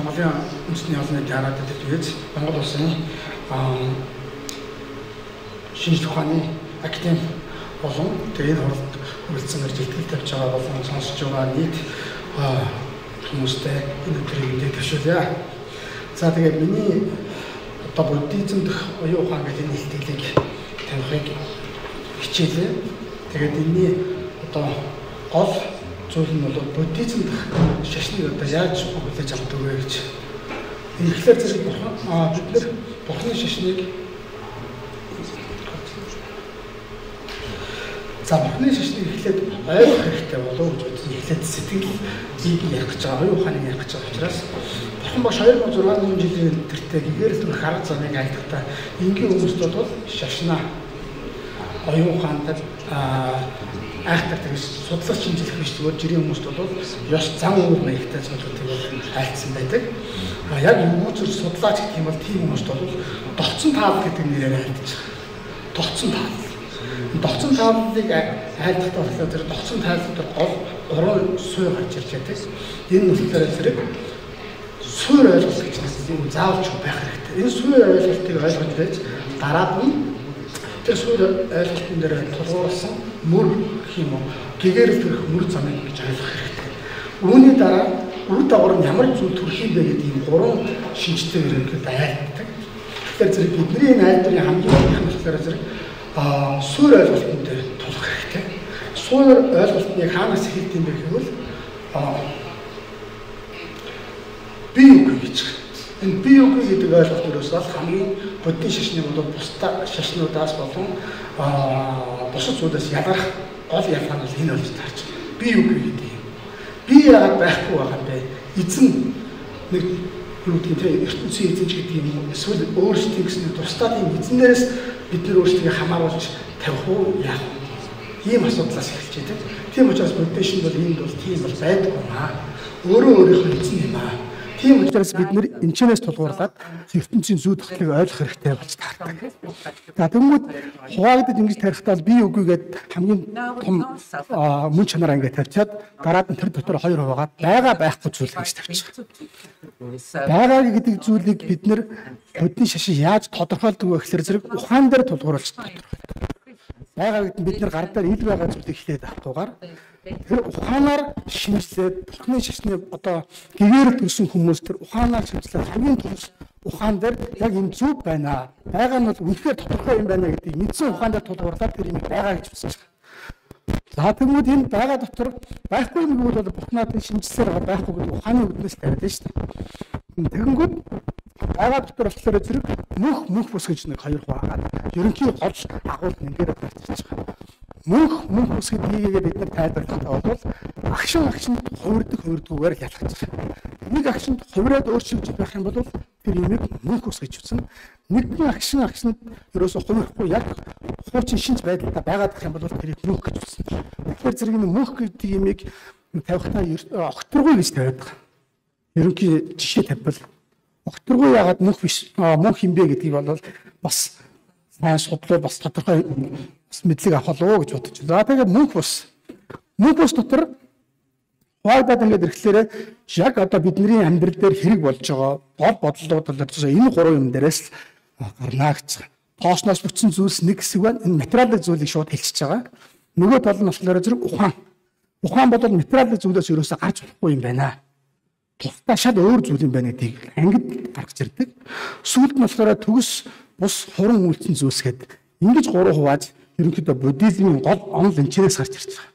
Монголын үндэсний олон нийтийн хараад идэж Монгол улсын шинжлэх ухааны академи болон тэгээд хуралд хүрэлцэн ирж ихтгэл тавьж байгаа болон сонсож байгаа нийт хүмүүстэй энэ өдрийг мэдээ төвшүүлье. За тэгээд миний одоо буддизм дэх оюун ухаан гэдэг энэ илтгэлийг тавихыг хичээлээ. Тэгээд энэний одоо гол зүйл нь бол буддизм дэх шашныг одоо яаж хүлээж авдаг вэ гэж. Тэгэхээр зэрэг бид нар Бурхны шашныг Бурхны шашныг эхлээд ойлгох хэрэгтэй болов уу гэж бодсон. Эхлээд сэтгэл зүйн ярих гэж байгаа, оюун ухааныг ярих гэж байгаа учраас Бурхан багш 2600 жилийн тэртээ гэгээр л арга замыг айлтгатаа энгийн хүмүүст бол шашнаа оюун ухаанд айхтар тэгж судлах шинжилэх биш зүгээр жирийн хүмүүст бол ёс зан үйл маягтай зүйлүүдийг айлтсан байдаг. Яг юу ч судлаач гэх юм бол тийм хүмүүст бол тогтсон таал гэдэг нэрээр айлтж байгаа. Тогтсон таал. Тогтсон тааллыг айлтгахтаа болохоор тэр тогтсон тааллууд гол 3 суй гарч ирж байдаг. Энэ нь болохоор зэрэг суур ойлголт гэж юм заавалч байх хэрэгтэй. Энэ суур ойлголтыг ойлгож байж дараад нь тэр суур ойлголтын дээр тулгуурласан мөр гэх юм уу гэгээр төрөх мөр замыг гэж ойлгох хэрэгтэй. Үүний дараа үр дагавар нь ямар зүйл төрөх юм бэ гэдэг ийм 3 шинжтэй өрөөнөд айлтдаг. Тэгэхээр зэрэг бидний энэ айлтгын хамгийн гол юм болохоор зэрэг суур ойлголтын дээр тулах хэрэгтэй. Суур ойлголтыг хаанаас эхэлдэг юм бэ гэвэл бие үгүй гэж. Энэ бие үгүй гэдэг ойлголт өрөөсөө хамгийн буддийн шашныг бол бусдаа шашнуудаас болон бусад зүйлээс ялгарх гол ялгаа нь энэ болж таарч байна. Бие үгүй гэдэг юм. Бие яагаад байхгүй байгаа юм бэ? Эзэн нэг юу гэдэг нь ертөнцийн эзэнч гэдэг юм. Эсвэл өөрсдийн гэсэн тусдаа тийм эзнээс бид нар өөрсдөө хамааруулж тавих уу яах вэ? Ийм асуудлаас эхэлж байдаг. Тийм учраас буддизм бол энд бол тийм бол байдаг юм аа. Өөрөө өөрийнхөө эзэн юм аа. Тийм учраас бид нэр энэчнээс тулгуурлаад ертөнцийн зүй тогтолцоог ойлгох хэрэгтэй болж таардаг. За тэгмүүд хуваагдаж ингэж тарихтаа бие үгүйгээд хамгийн том мөн чанараа ингэ тавьчаад дараад нь тэр дотор 2 хуваагаад байгаа байхгүй зүйл гэж тавьчих. Байгаа гэдэг зүйлийг бид нэр буддийн шашин яаж тодорхойлдог вэ гэхээр зэрэг ухаан дээр тулгуурлаж тодорхойлдог. Байгаа гэдэг нь бид нар гар дээр ил байгаа зүйлийг эхлээд авахгүйгээр тэр ухаанаар шинжилээд Бурхны шашны одоо гэгээр төрсэн хүмүүс тэр ухаанаар шинжилээд хамгийн тус ухаан дээр яг энэ зүг байна. Байгаа нь бол үнэхээр тодорхой юм байна гэдгийг мэдсэн ухаан дээр тулгуурлаад тэр юм байгаа гэж үзэж байгаа. За тэгмүүд энэ байгаа дотор байхгүй юм бол Бурхнаад шинжилсээр байгаа байхгүй гэдэг ухааны үднээс тавьдаг шүү дээ. Тэгэнгүүт байгаа дотор болохоор зэрэг мөнх бус гэж нэг 2 хуваагаад ерөнхий гол агуулт ингээд барьчихж байгаа. Мөнх бус гэдгийг бид нар тайлбарлахад бол агшинд хувирдгүйгээр ялгаж байгаа. Нэг агшинд хувираад өөрчлөгдөж байх юм бол тэр юмыг мөнх бус гэж үзнэ. Нэгэн агшинд ерөөсөө хувирахгүй яг хуучин шинж байдлаа байгаад гэх юм бол тэрийг мөнх гэж үзнэ. Тэгэхээр зэрэг энэ мөнх гэдэг юмыг тавихтаа огторгүй гэж тавиад байгаа. Ерөнхий жишээ тавьбал огторгүй яагаад мөнх биш мөнх юм бэ гэдгийг бол бас сайн судлаад бас тодорхой мэдлэг авах болов уу гэж бодож байна. За тэгээд мөнх бус дотор хуваагдаад ингээд ирэхлээр яг одоо бидний амьдрал дээр хэрэг болж байгаа гол бодлууд бол энэ 3 юм дээрээс гарна гэж. Тоосноос бүтсэн зүйлс нэг хэсэг байна. Энэ материалын зүйлийг шууд хэлчихэж байгаа. Нөгөө тал нь болохоор зэрэг ухаан. Ухаан бол материалын зүйлээс ерөөсөө гарч болохгүй юм байна. Тусдаа шал өөр зүйл юм байна гэдгийг ангид гаргаж ирдэг. Сүүлд нь болохоор төгс бус хуран үйлцэн зүйлс гээд ингэж 3 хувааж ерөнхийдөө буддизмын гол онол энчнээс гарч ирж байгаа.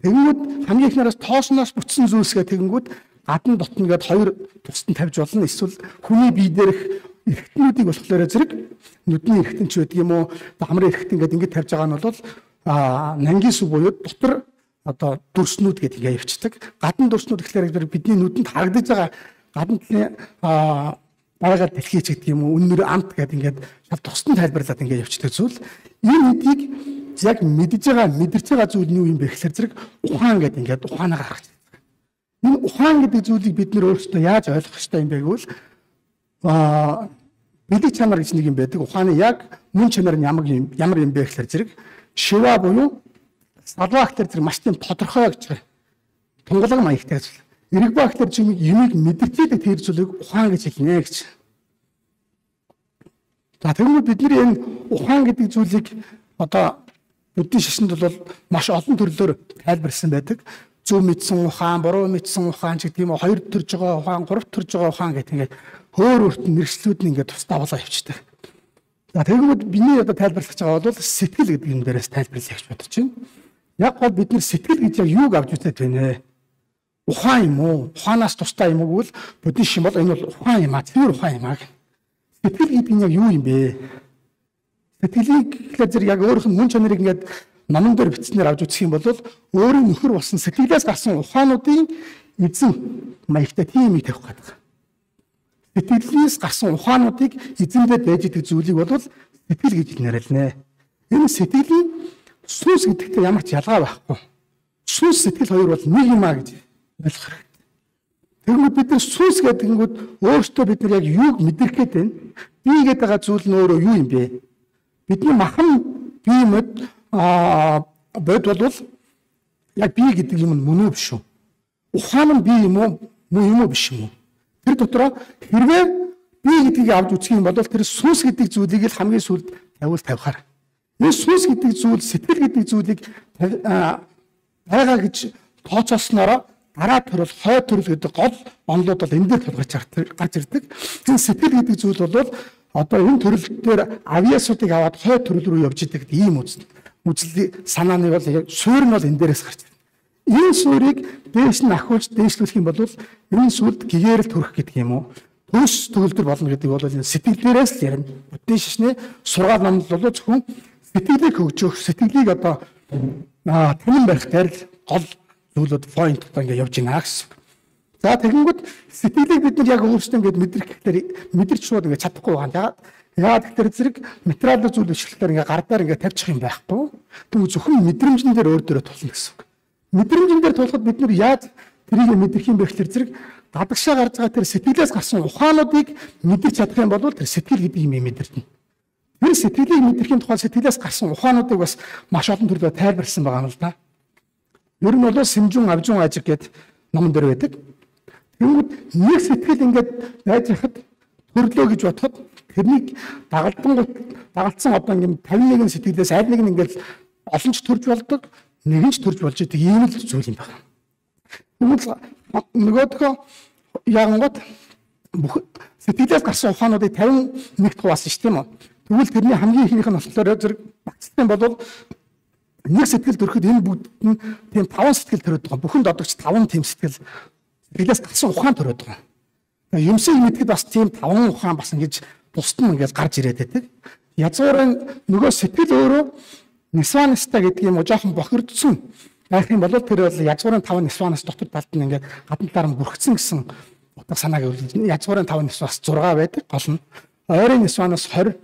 Тэгэнгүүт хамгийн ихнээс тоосноос бүтсэн зүйлсгээ тэгэнгүүт гадна дотно гээд 2 тусад нь тавьж болно. Эсвэл хүний бие дээрх эргэтнүүдийг болохоор зэрэг нүдний эргэтэн ч байдаг юм уу, дамрын эргэтэн гээд ингэж тавьж байгаа нь бол нангийн сүв буюу дотор одоо дүрснүүд гэдэг ингэ явцдаг. Гадна дүрснүүд гэхлээр бидний нүдэнд харагдаж байгаа гадна талын байгаль дэлхий ч гэдэг юм уу, үннэр амт гэдэг ингээд шал тусдан тайлбарлаад ингэ явцдаг зүйл. Энэ хэдийг яг мэдж байгаа зүйл нь юу юм бэ гэхлээр зэрэг ухаан гэдэг ингээд ухаанаа гаргаж байгаа. Энэ ухаан гэдэг зүйлийг бид нэр өөрсдөө яаж ойлгох ёстой юм бэ гэвэл бэлэг чанар гэж нэг юм байдаг. Ухааны яг мөн чанар нь ямар юм бэ гэхлээр зэрэг шива буюу салвах тэр маш тийм тодорхой гэж тунгалаг маягтай зүйл. Эрэгба гэхэлэр чи юмыг мэдэрчээдэг тэр зүйлийг ухаан гэж хэлнэ гэж. За тэгвэл бидний энэ ухаан гэдэг зүйлийг одоо буддийн шашинд бол маш олон төрлөөр тайлбарласан байдаг. Зөв мэдсэн ухаан, буруу мэдсэн ухаан ч гэдэг юм уу, хоёр төрж байгаа ухаан, гурав төрж байгаа ухаан гэх ингээд өөр өөрт нь нэршлүүд нь ингээд тусдаа болоо явчихдаг. За тэгвэл бидний одоо тайлбарлах байгаа бол сэтгэл гэдэг юм дээрээс тайлбарлая гэж бодож байна. Яг бол бид нэр сэтгэл гэж яг юуг авч үзээд байна вэ? Ухаан юм уу? Ухаанаас тусдаа юм уу гэвэл буддийн шин бол энэ бол ухаан юм аа, тэр ухаан юм аа. Сэтгэл гэдэг нь яг юу юм бэ? Сэтгэлийг гэхлээр зэрэг яг өөрийнх нь мөн чанарыг ингээд номон дээр бичснээр авч үзэх юм бол өөрийн нөхөр болсон сэтгэлээс гарсан ухаануудын эзэн маягтай тийм юм тавих гэдэг. Сэтгэлээс гарсан ухаануудыг эзэндээ байж идэг зүйлийг бол сэтгэл гэж нэрлэнэ. Энэ сэтгэлийн сүнс гэдэгт ямар ч ялгаа байхгүй. Сүнс сэтгэл хоёр бол нэг юм аа гэж ойлгох хэрэгтэй. Тэгвэл бид нар сүнс гэдгэнгүүд өөртөө бид нар яг юуг мэдрэх гээд байна? Би гэдэг байгаа зүйл нь өөрөө юу юм бэ? Бидний махан бие мэд бод бол яг би гэдэг юм мөн үү биш үү? Ухаан нь би юм уу, мөн юм уу биш юм уу? Тэр дотроо хэрвээ би гэдгийг авч үзэх юм бол тэр сүнс гэдэг зүйлийг л хамгийн сүүлд тавихаар. Энэ сүнс гэдэг зүйл, сэтгэл гэдэг зүйлийг байгаа гэж тооцоолсноор дараа төрөл, хой төрөл гэдэг гол онолууд бол энэ дээр гарч ирдэг. Энэ сэтгэл гэдэг зүйл бол одоо энэ төрөл дээр авьяасуудыг аваад хой төрөл рүү явж идэг ийм үзэл санааны бол суурь нь бол энэ дээрээс гарч ирдэг. Энэ суурийг дээш нь ахиулж дээшлүүлэх юм бол энэ сүлд гэгээрэл төрөх гэдэг юм уу? Төгс төгөлдөр болно гэдэг бол энэ сэтгэлдээрээс л ярина. Буддийн шашны сургаал номд бол зөвхөн сэтгэлийг хөгжөөх, сэтгэлийг одоо тэнэн барих дээр л гол зүйлүүд point одоо ингэ явж байна гэсэн. За тэгэнгүүт сэтгэлийг бид нар яг өөрсдөө ингэ мэдрэх гэхээр мэдэрч шууд ингэ чадахгүй байгаа. Яагаад гэхээр зэрэг материал зүйл бишгэлээр ингэ гардаар ингэ тавьчих юм байхгүй. Тэгвэл зөвхөн мэдрэмжэн дээр өөр дөрөө тулна гэсэн. Мэдрэмжэн дээр тулахад бид нар яаж тэрийг мэдрэх юм бэ гэхээр зэрэг гадагшаа гарч байгаа тэр сэтгэлээс гарсан ухаануудыг мэдэрч чадах юм бол тэр сэтгэл гэдэг юм мэдэрнэ. Тэр сэтгэлийг мэдрэхийн тухай сэтгэлээс гарсан ухаануудыг бас маш олон төрлөөр тайлбарласан байгаа юм л да. Ер нь бол сэмжүүн авжуун ажиг гэдэг номон дээр байдаг. Тэгвэл нэг сэтгэл ингээд байж хахад төрлөө гэж бодоход тэрнийг дагалдсан одоо ингээд 51 сэтгэлээс аль нэг нь ингээд олон ч төрж болдог, нэгэн ч төрж болж идэг ийм л зүйл юм байна. Тэгвэл нөгөөдгөө яангот бүх сэтгэлээс гарсан ухаануудыг 51 хуваасан шүү дээ. Тэгвэл тэрний хамгийн ихнийх нь болохоор зэрэг багцсан бол нэг сэтгэл төрөхөд энэ бүгд нь тийм 5 сэтгэл төрөд байгаа. Бүхэнд одогч 5 тийм сэтгэлээс гарсан ухаан төрөд байгаа. Юмсыг мэдгэд бас тийм 5 ухаан бас ингэж бусд нь ингэж гарч ирээд байдаг. Язгуурын нөгөө сэтгэл өөрөө нисванаста гэдэг юм уу жоохон бохирдсон байх юм бол тэр бол язгуурын 5 нисванаас дотор талд нь ингээд гадна талаар нь бүрхсэн гэсэн утга санааг өгүүлж язгуурын 5 нисванаас 6 байдаг гол нь. Ойрын нисванаас 20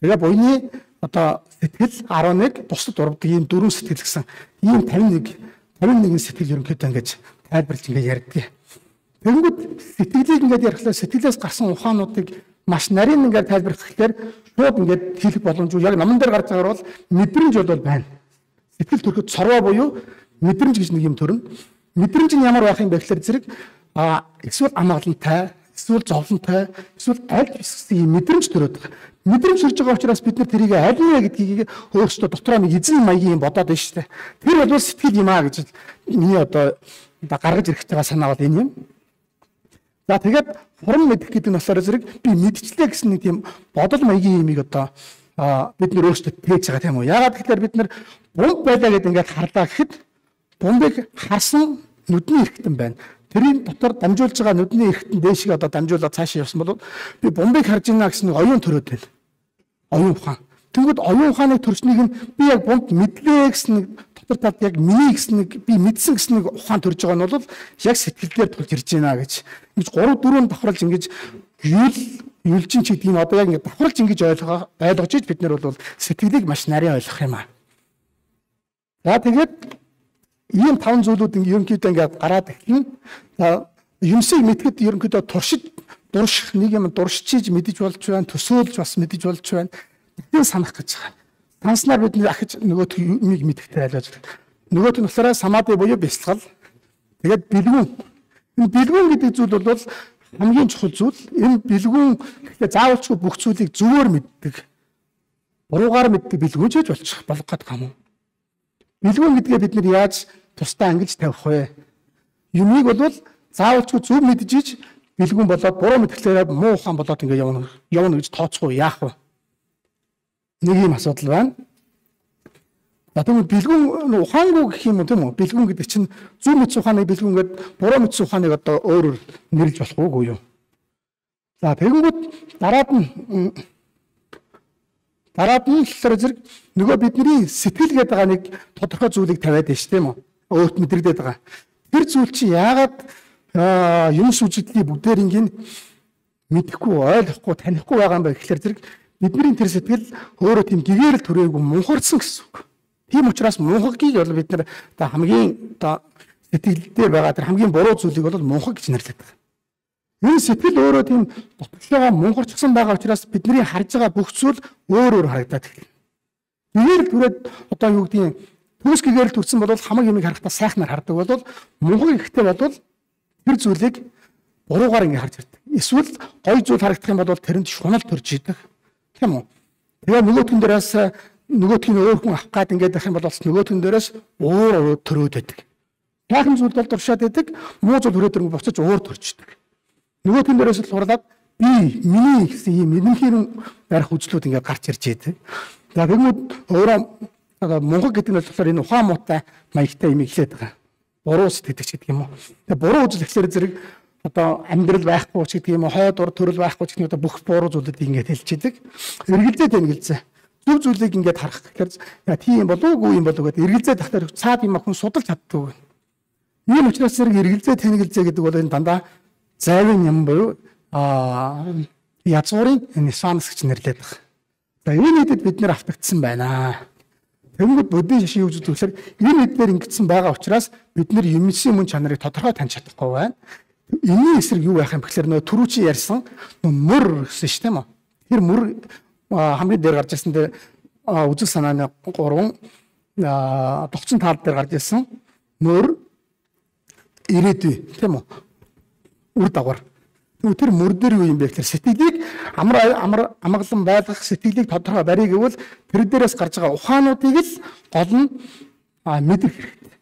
тэгээ буйны одоо сэтгэл 11 бусдад урвдаг ийм 4 сэтгэл гэсэн ийм 51 сэтгэл ерөнхийдөө ингэж тайлбарлаж ингэж ярьдаг. Тэгэнгүүт сэтгэлийг ингэж ярихлаа сэтгэлээс гарсан ухаануудыг маш нарийн ингээд тайлбарлах гэхээр шууд ингээд хэлэх боломжгүй. Яг номон дээр гарч байгаагаар бол мэдрэмж бол байна. Сэтгэл төрөхөд сорвоо буюу мэдрэмж гэж нэг юм төрнө. Мэдрэмж нь ямар байх юм бэ гэхээр зэрэг эсвэл амгалантай, эсвэл зовлонтой, эсвэл аль гэсэн юм мэдрэмж төрөд байгаа. Мэдрэмж төрж байгаа учраас бид нар тэрийг аль нэ гэдгийг өөрсдөө дотроо нэг эзэн маягийн юм бодоод байна шүү дээ. Тэр бол сэтгэл юм аа гэж миний одоо гаргаж ирэх байгаа санаа бол энэ юм. За тэгээд хуран мэдэх гэдэг нь болохоор зэрэг би мэдчлээ гэсэн нэг тийм бодол маягийн юмыг одоо бид нар өөрсдөө тээж байгаа тийм үү. Яагаад гэхээр бид нар бомб байлаа гэдэг ингээд харлаа гэхэд бомбыг харсан нүдний эрхтэн байна. Тэрийн дотор дамжуулж байгаа нүдний эрхтэн дээшээ одоо дамжуулаад цаашаа явсан бол би бомбыг харж байна гэсэн нэг оюун төрөөд байна. Оюун ухаан. Тэгвэл оюун ухааны төрчнийг нь би яг бомб мэдлээ гэсэн нэг дотор талд яг миний гэсэн нэг би мэдсэн гэсэн нэг ухаан төрж байгаа нь бол яг сэтгэлдээр тулж ирж байна гэж. Ингэж 3-4 давхралж ингэж юулжин ч гэдэг нь одоо яг ингэ давхралж ингэж ойлгож иж бид нар бол сэтгэлийг маш нарийн ойлгох юм аа. За тэгээд ийм 5 зүйлүүд ерөнхийдөө ингээд гараад эхэлнэ. За юмсыг мэдхэд ерөнхийдөө дурших нэг юм дуршиж мэдэж болж байна, төсөөлж бас мэдэж болж байна. Тэгтээ санах гэж байгаа. Санснаар бид ахиж нөгөөх юмыг мэдхтэй айлж байна. Нөгөөх нь болохоор самади буюу бясалгал. Тэгээд бэлгүүн. Энэ бэлгүүн гэдэг зүйл бол хамгийн чухал зүйл. Энэ бэлгүүн гэхдээ заавалчгүй бүх зүйлийг зөвөр мэддэг. Буруугаар мэддэг бэлгүүн ч болж болох гэдэг юм уу? Бэлгүүн гэдгээ бид нар яаж тусдаа ангилж тавих вэ? Юмыг бол заавалчгүй зөв мэджиж бэлгүүн болоод буруу мэдгэлээр муу ухаан болоод ингэ явна гэж тооцох уу, яах вэ? Нэг юм асуудал байна. Тэгвэл бэлгүүн ухаангүй гэх юм уу тийм үү? Бэлгүүн гэдэг чинь зөв мэдсэн ухааныг бэлгүүн гэдэг буруу мэдсэн ухааныг одоо өөрөөр нэрлэж болохгүй юу? За тэгэнгүүт дараад нь болохоор зэрэг нөгөө бидний сэтгэл гэдэг байгаа нэг тодорхой зүйлийг тавиад байна шүү тийм үү? Өөрт мэдрэгдээд байгаа. Тэр зүйл чи яагаад юм сүжидлийг бүгдээрийг мэдэхгүй, ойлгохгүй, танихгүй байгаа юм бэ гэхээр зэрэг бидний тэр сэтгэл өөрөө тийм гэгээрэл түрээгүй мунхарсан гэсэн үг. Тийм учраас мунхагийг бол бид нар хамгийн сэтгэлдээ байгаа тэр хамгийн буруу зүйлийг бол мунхаг гэж нэрлэдэг. Энэ сэтгэл өөрөө тийм дотоогоо мунхарчсан байгаа учраас бидний харж байгаа бүх зүйл өөр харагдаад байна. Гэгээрэл түрээд одоо юу гэдгийг төгс гэгээрэл төрсэн бол хамаг юмыг харахтаа сайхнаар хардаг бол мунхаг ихтэй бол тэр зүйлийг буруугаар ингэ харж ирдэг. Эсвэл гоё зүйл харагдах юм бол тэрэнд шунал төрж идэг. Тийм үү? Тэгээ нөгөөтгөн дээрээс нөгөөтгний өөр хүн авах гад ингээд байх юм бол нөгөөтгөн дээрээс уур төрөөд байдаг. Сайхан зүйл бол туршаад байдаг, муу зүйл төрөөд ирэн буцаж уур төрчдөг. Нөгөөтгөн дээрээс л хурлаад миний гэсэн юм мэднэхэр барих үзлүүд ингээд гарч ирж байдаг. За тэгмүүд өөрөө мунхаг гэдэг нь болохоор энэ ухаан муутай маягтай юм ихлээд байгаа. Буруу сэтгэж гэдэг юм уу. Тэгээ буруу үзэл ихлээр зэрэг одоо амьдрал байхгүй ч гэдэг юм уу, хойд ур төрөл байхгүй ч гэдэг нь одоо бүх буруу зүйлүүд ингээд хэлж идэг. Эргэлзээд байна гэлзээ. Зөв зүйлийг ингээд харах гэхээр тийм болоогүй юм болоо гэдэг эргэлзээд тахтаар цаад юм хүн судалж чаддгүй. Ийм учраас зэрэг эргэлзээ тэнэгэлзээ гэдэг бол энэ дандаа зайвын юм буюу язгуурын нисанс гэж нэрлэдэг. За энэ нэдэд бид нэр автагдсан байна. Тэнгүүд буддийн шашин юу гэж үзвэл энэ нэдээр ингэсэн байгаа учраас бид нэр юмсын мөн чанарыг тодорхой таньж чадахгүй байна. Энийн эсрэг юу байх юм бэхлээр нөө түрүүчи ярьсан мөр гэсэн шүү дээ. Тэр мөр хамгийн дээр гарч ирсэн дээр үзэл санааны 3 тогтсон тал дээр гарч ирсэн мөр ирээдүй тийм үү? Үр дагавар. Тэр мөр дээр юу юм бэ гэхээр сэтгэлийг амгалан байлгах сэтгэлийг тодорхой барья гэвэл тэр дээрээс гарч байгаа ухаануудыг л гол нь мэдрэх хэрэгтэй.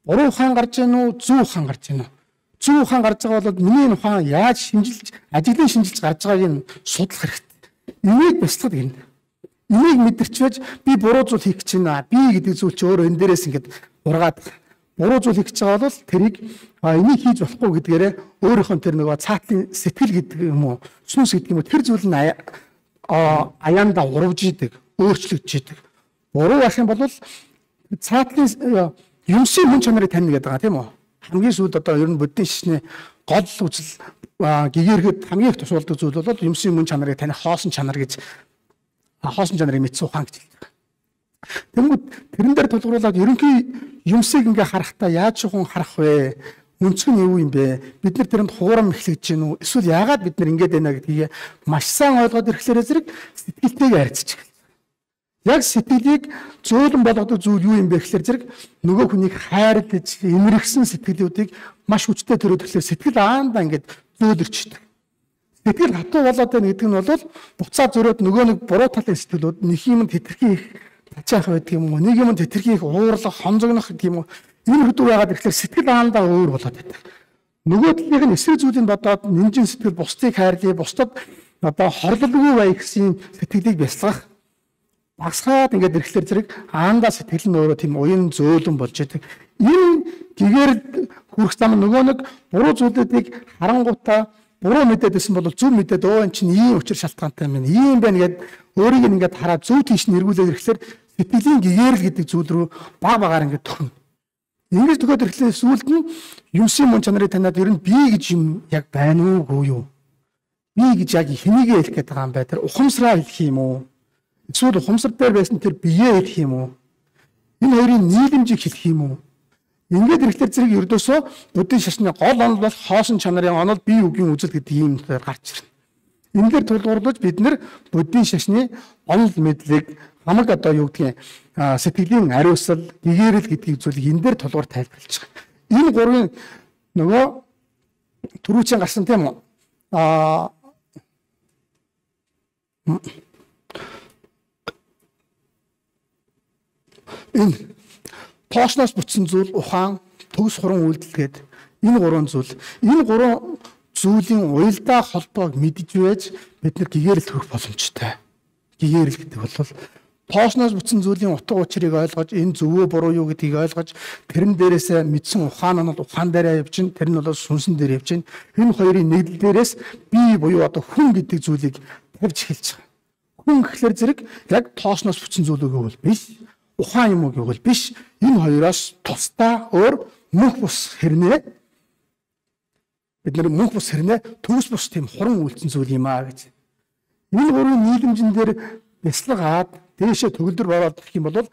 Буруу ухаан гарч ийн үү, зөв ухаан гарч ийн үү? Зөв ухаан гарч байгаа бол миний ухаан яаж шинжилж, ажиглан шинжилж гарч байгааг нь судлах хэрэгтэй. Энийг бяцлах гэнэ. Энийг мэдэрчвэж би буруу зүйл хийх гэж байна. Би гэдэг зүйл чи өөрөө энэ дээрээс ингээд ургаад буруу зүйл хийж байгаа бол тэрийг энийг хийж болохгүй гэдгээрээ өөрийнхөө тэр нөгөө цаатлын сэтгэл гэдэг юм уу, сүнс гэдэг юм уу тэр зүйл нь аяанда урвж идэг, өөрчлөгдөж идэг. Буруу байх юм бол цаатлын юмсын хүн чанарыг таних гэдэг байгаа тийм үү? Хамгийн сүүлд одоо ер нь буддийн шашны гол үзэл гэгэрхэд хамгийн их тусалдаг зүйл бол юмсын мөн чанарыг таних хоосон чанар гэж хоосон чанарыг мэдсэн ухаан гэж хэлдэг. Тэгмүүд тэрэн дээр тулгуурлаад ерөнхий юмсыг ингээ харахтаа яаж хүн харах вэ? Өнцг нь юу юм бэ? Бид нар тэрэнд хуурам эхлэж гин үү? Эсвэл яагаад бид нар ингэж байна гэдгийг маш сайн ойлгоод ирэхлээр зэрэг сэтгэлтэйгээ харьцаж эхэлдэг. Яг сэтгэлийг зөөлөн болгодог зүйл юу юм бэ гэхээр зэрэг нөгөө хүнийг хайрлаж, эмэрхсэн сэтгэлүүдийг маш хүчтэй төрөөд ирэхлээр сэтгэл аанда ингээд зөөлөрчдөг. Сэтгэл хатуу болоод байна гэдэг нь бол буцаа зөрөөд нөгөө нэг буруу талын сэтгэлүүд нэг юмд хэтэрхий их тачаах байдаг юм уу? Нэг юмд хэтэрхий их уурлах, хонзогнох гэдэг юм уу? Энэ хөдөө байгаад ирэхлээр сэтгэл аандаа өөр болоод байдаг. Нөгөө талынх нь эсрэг зүйлийг бодоод нэмжин сэтгэл бусдыг хайрлая, бусдад одоо хорлолгүй бай гэсэн сэтгэлийг бясалгах багсгаад ингээд ирэхлээр зэрэг аандаа сэтгэл нь өөрөө тийм уян зөөлөн болж идэг. Энэ гэгээр хүрх зам нөгөө нэг буруу зүйлүүдийг харангуйтаа буруу мэдээд байсан бол зөв мэдээд өө эн чинь ийм учир шалтгаантай юм байна. Ийм байна гэд өөрийг ингээд хараад зөв тийш нь эргүүлээд ирэхлээр сэтгэлийн гэгэрэл гэдэг зүйл рүү баг багаар ингээд төхнө. Ингэж төгөөд ирэхлээр сүүлд нь юмсын мөн чанарыг таниад ер нь би гэж юм яг байна уугүй юу? Би гэж яг хэнийгээ хэлэх гээд байгаа юм бай. Тэр ухамсараа хэлэх юм уу? Эсвэл ухамсар дээр байсан тэр биеэ хэлэх юм уу? Энэ хоёрын нийлэмжийг хэлэх юм уу? Ингээд ирэхлээр зэрэг ердөөсөө буддийн шашны гол онол бол хоосон чанарын онол бие үгийн үзэл гэдэг юм дээр гарч ирнэ. Ингээд тулгуурлаж бид нэр буддийн шашны онол мэдлэг хамаг одоо юу гэдгийг сэтгэлийн ариусал, гэгэрэл гэдгийг зүйлийг энэ дээр тулгуур тайлбарлаж байгаа. Энэ гурвын нөгөө түрүүчийн гарсан тийм үү? Энэ тоосноос бүтсэн зүйл ухаан, төгс хуран үйлдэлгээд энэ гурван зүйлийн уялдаа холбоог мэдж байж бид нар гэгээрэл төрөх боломжтой. Гэгээрэл гэдэг бол тоосноос бүтсэн зүйлийн утга учирыг ойлгож, энэ зөвөө буруу юу гэдгийг ойлгож, тэрэн дээрээс мэдсэн ухаан нь ухаан дээрээ явж чинь, тэр нь бол сүнсэн дээр явж чинь. Энэ хоёрын нийлэл дээрээс би буюу одоо хүн гэдэг зүйлийг тавьж эхэлж байгаа. Хүн гэхлээр зэрэг яг тоосноос бүтсэн зүйл өгөөл биш. Ухаан юм уу гэвэл биш. Энэ хоёроос тусдаа өөр мөнх бус хэрнээ бид нар мөнх бус хэрнээ төгс бус тийм хуран үйлдсэн зүйл юм аа гэж. Энэ гурван нийлэмжин дээр бясалгаад дээшээ төгөлдөр болоод гэх юм бол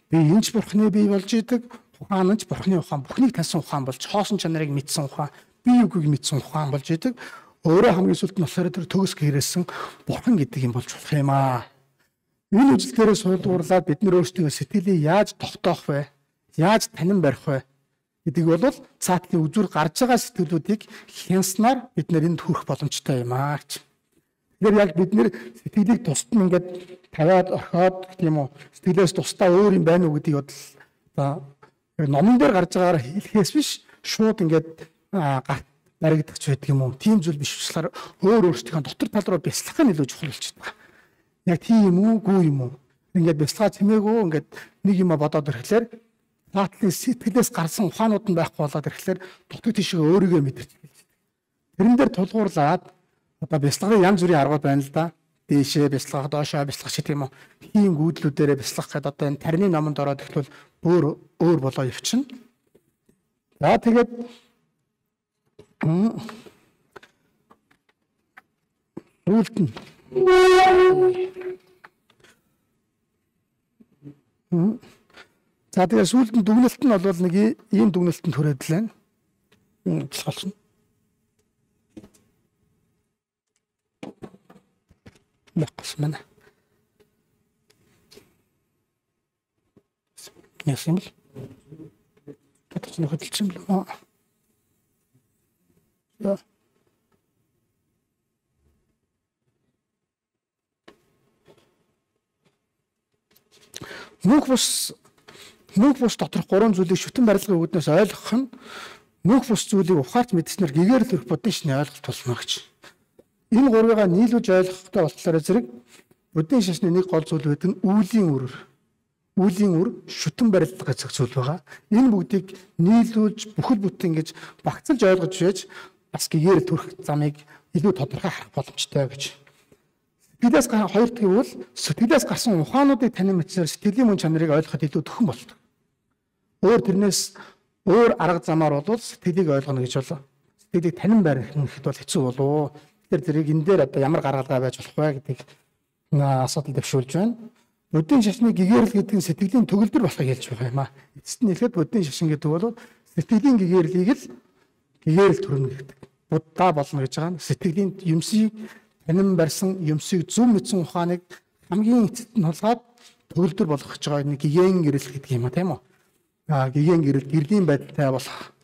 би энэч бурхны бий болж идэг, ухаан нь ч бурхны ухаан, бүхнийг таньсан ухаан болж, хоосон чанарыг мэдсэн ухаан, бие үгийг мэдсэн ухаан болж идэг. Өөрөө хамгийн сүлд нь болохоор тэр төгс гэрээсэн бурхан гэдэг юм болж болох юм аа. Энэ үжилтээрээ суулгуурлаад бид нар өөрсдөө сэтгэлийг яаж тогтоох вэ? Яаж танин барих вэ? Гэдэг бол цаатлын үзүүр гарч байгаа сэтгэлүүдийг хянснаар бид нар энд хүрэх боломжтой юм аа гэж. Тэгэхээр яг бид нэр сэтгэлийг тусад нь ингээд тавиад орхиод гэх юм уу сэтгэлээс тусдаа өөр юм байна уу гэдгийг одоо номон дээр гарч байгаагаар хэлэхээс биш шууд ингээд гарт баригдах ч байдаг юм уу. Тийм зүйл биш болохоор өөр өөрсдийнхөө дотор тал руу бяцлах нь илүү чухал болчиход байгаа. Яг тийм юм уу, гүй юм уу? Ингээд бяцлага чимээгөө ингээд нэг юм бодоод ирэхлээр цаатлын сэтгэлээс гарсан ухаанууд нь байхгүй болоод ирэхлээр дутуу тийшээ өөрийгөө мэдэрч эхэлж байна. Тэрэн дээр тулгуурлаад одоо бяцлагын янз бүрийн аргууд байна л да. Дээшээ бяцлах, доошоо бяцлах ч тийм үү. Тийм гүйдлүүдээрээ бяцлах гэдэг одоо энэ тарины номонд ороод ирэхлээр өөр болоо явчихна. За тэгээд үлд нь за тэгээд сүүлд нь дүгнэлт нь бол нэг ийм дүгнэлтэнд хүрээд л байна. Болчихно. Бакс мана. Ясим л. Батч нэг хэлсэн л. Да. Мөнх бус доторх гурван зүйлийг шүтэн барилгын үүднээс ойлгох нь мөнх бус зүйлийг ухаарч мэдснээр гэгээр л өрөх бодсон шний ойлголт тулна гэж. Энэ гурвыгаа нийлүүлж ойлгохтой болохоор зэрэг буддийн шашны нэг гол зүйл байдаг нь үүлийн үр. Үүлийн үр шүтэн барилга гэж зүйл байгаа. Энэ бүгдийг нийлүүлж бүхэл бүтэн гэж багцлж ойлгож байж бас гэгээр төрөх замыг илүү тодорхой харах боломжтой гэж. Сэтгэлээс хоёр тэгвэл сэтгэлээс гарсан ухаануудыг танин мэдсээр сэтгэлийн мөн чанарыг ойлгоход илүү төхөн болдог. Өөр тэрнээс өөр арга замаар бол сэтгэлийг ойлгоно гэж болоо. Сэтгэлийг танин барих нь ихэд бол хэцүү болов. Тэгэхээр зэрэг энэ дээр одоо ямар гаргалгаа байж болох вэ гэдэг асуудал дэвшүүлж байна. Буддийн шашны гэгэрэл гэдэг нь сэтгэлийн төгөлдөр болохыг хэлж байгаа юм аа. Эцэст нь хэлэхэд буддийн шашин гэдэг бол сэтгэлийн гэгэрлийг л гэгэрэл төрнө гэдэг. Будда болно гэж байгаа нь сэтгэлийн юмсыг танин барьсан юмсыг зөв мэдсэн ухааныг хамгийн эцэст нь хулгаад төгөлдөр болгох гэж байгаа нэг гэгэн гэрэл гэдэг юм а тийм үү? Гэгэн гэрэл гэрлийн байдалтай болох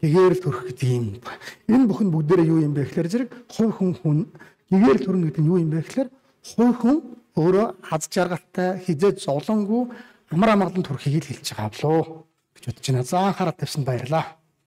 гэгэрэл төрөх гэдэг юм. Энэ бүхэн бүгдээрээ юу юм бэ гэхээр зэрэг хувь хүн гэгэрэл төрнө гэдэг нь юу юм бэ гэхээр хувь хүн өөрөө хаз жаргалтай хизээд зовлонгүй амар амгалан төрхийг л хэлж байгаа болоо гэж бодож байна. За анхаарал тавьсан баярлалаа.